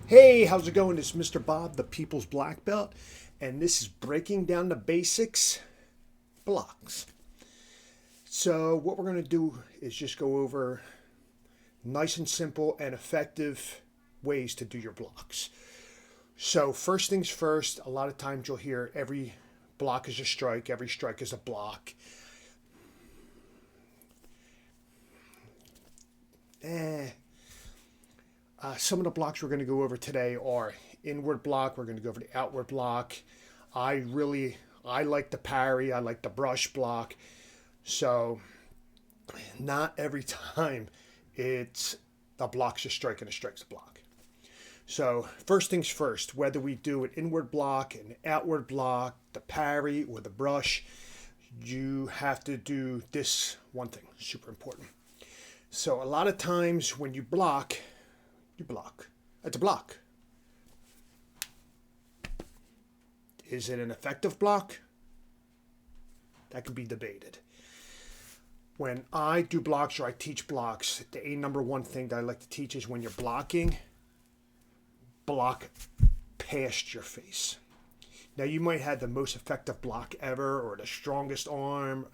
Hey, how's it going? It's Mr. Bob, the People's Black Belt, and this is Breaking Down the Basics Blocks. So, what we're going to do is just go over nice and simple and effective ways to do your blocks. So, first things first, a lot of times you'll hear every block is a strike, every strike is a block. Eh, some of the blocks we're going to go over today are inward block. We're going to go over the outward block. I like the parry. I like the brush block. So not every time it's a block's a strike and a strike's a block. So first things first, whether we do an inward block, an outward block, the parry or the brush, you have to do this one thing, super important. So a lot of times when you block, you block. It's a block. Is it an effective block? That can be debated. When I do blocks or I teach blocks, the number one thing that I like to teach is when you're blocking, block past your face. Now you might have the most effective block ever or the strongest arm,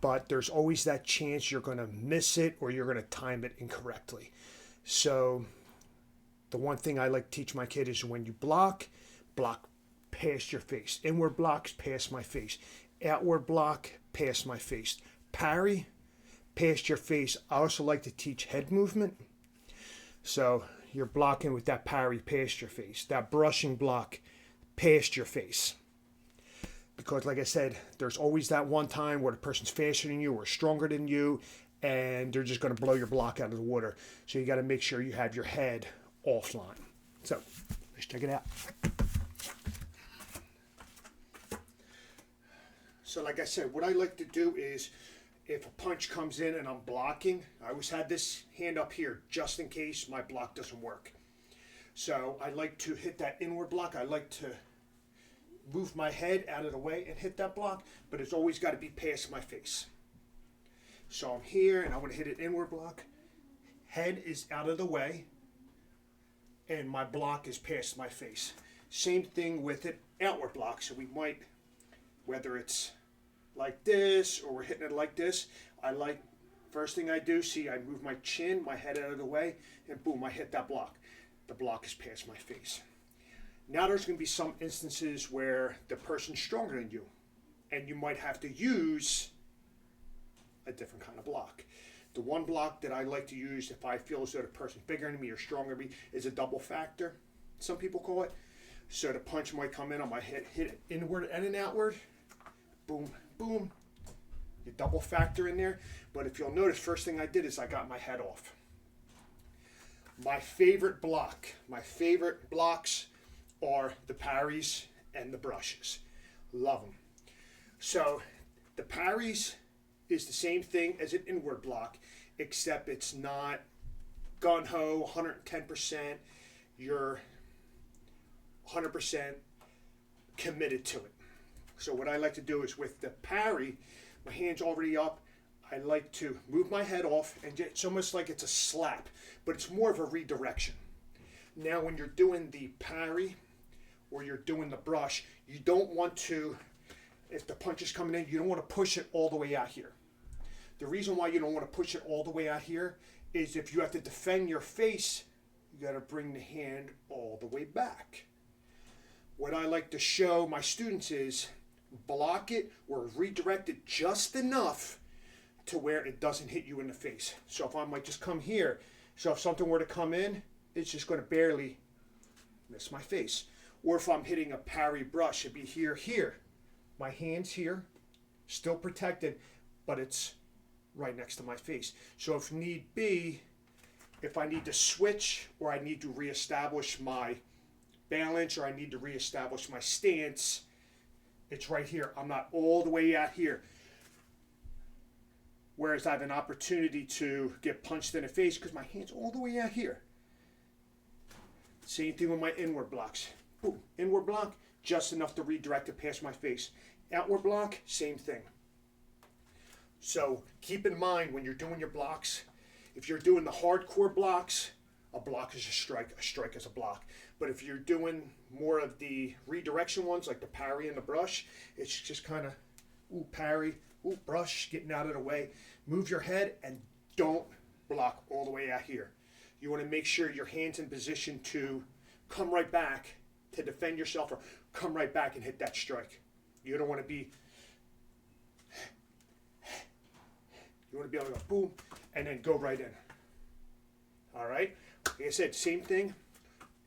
but there's always that chance you're going to miss it or you're going to time it incorrectly. So the one thing I like to teach my kid is when you block past your face. Inward blocks past my face. Outward block past my face. Parry past your face. I also like to teach head movement. So you're blocking with that parry past your face. That brushing block past your face. Because like I said, there's always that one time where the person's faster than you or stronger than you and they're just going to blow your block out of the water. So you got to make sure you have your head offline. So let's check it out. So like I said, what I like to do is if a punch comes in and I'm blocking, I always had this hand up here just in case my block doesn't work. So I like to hit that inward block. I like to move my head out of the way and hit that block, but it's always got to be past my face. So I'm here and I want to hit an inward block. Head is out of the way and my block is past my face. Same thing with it, outward block. So we might, whether it's like this or we're hitting it like this, first thing I do, see I move my chin, my head out of the way, and boom, I hit that block. The block is past my face. Now there's going to be some instances where the person's stronger than you, and you might have to use a different kind of block. The one block that I like to use if I feel as though the person's bigger than me or stronger than me is a double factor, some people call it. So the punch might come in on my head, hit it inward and an outward, boom, boom, you double factor in there. But if you'll notice, first thing I did is I got my head off. My favorite blocks are the parries and the brushes. Love them. So the parries is the same thing as an inward block, except it's not gun-ho, 110%. You're 100% committed to it. So what I like to do is with the parry, my hand's already up, I like to move my head off, and it's almost like it's a slap, but it's more of a redirection. Now when you're doing the parry or you're doing the brush, you don't want to, if the punch is coming in, you don't want to push it all the way out here. The reason why you don't want to push it all the way out here is if you have to defend your face, you got to bring the hand all the way back. What I like to show my students is block it or redirect it just enough to where it doesn't hit you in the face. So if I might just come here, so if something were to come in, it's just going to barely miss my face. Or if I'm hitting a parry brush, it'd be here. My hand's here, still protected, but it's right next to my face. So if need be, if I need to switch or I need to reestablish my balance or I need to reestablish my stance, it's right here. I'm not all the way out here. Whereas I have an opportunity to get punched in the face because my hand's all the way out here. Same thing with my inward blocks. Boom, inward block, just enough to redirect it past my face. Outward block, same thing. So keep in mind when you're doing your blocks, if you're doing the hardcore blocks, A block is a strike is a block. But if you're doing more of the redirection ones, like the parry and the brush, it's just kind of, ooh, parry, ooh, brush, getting out of the way. Move your head and don't block all the way out here. You want to make sure your hand's in position to come right back to defend yourself, or come right back and hit that strike. You don't want to be, you want to be able to go boom and then go right in. All right, like I said, same thing.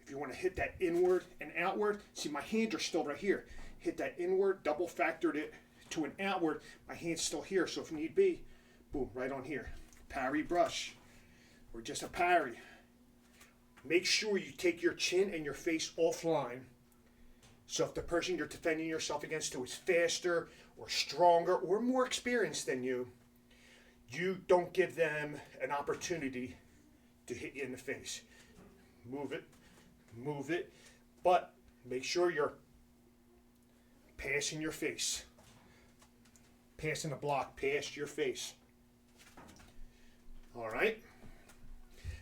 If you want to hit that inward and outward, see my hands are still right here. Hit that inward, double factored it to an outward. My hand's still here, so if need be, boom, right on here. Parry, brush, or just a parry. Make sure you take your chin and your face offline. So if the person you're defending yourself against who is faster or stronger or more experienced than you, you don't give them an opportunity to hit you in the face. Move it, but make sure you're passing your face. Passing the block past your face. All right.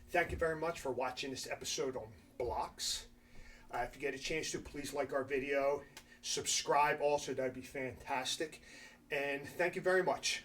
Thank you very much for watching this episode on blocks. If you get a chance to, please like our video. Subscribe also, that'd be fantastic. And thank you very much.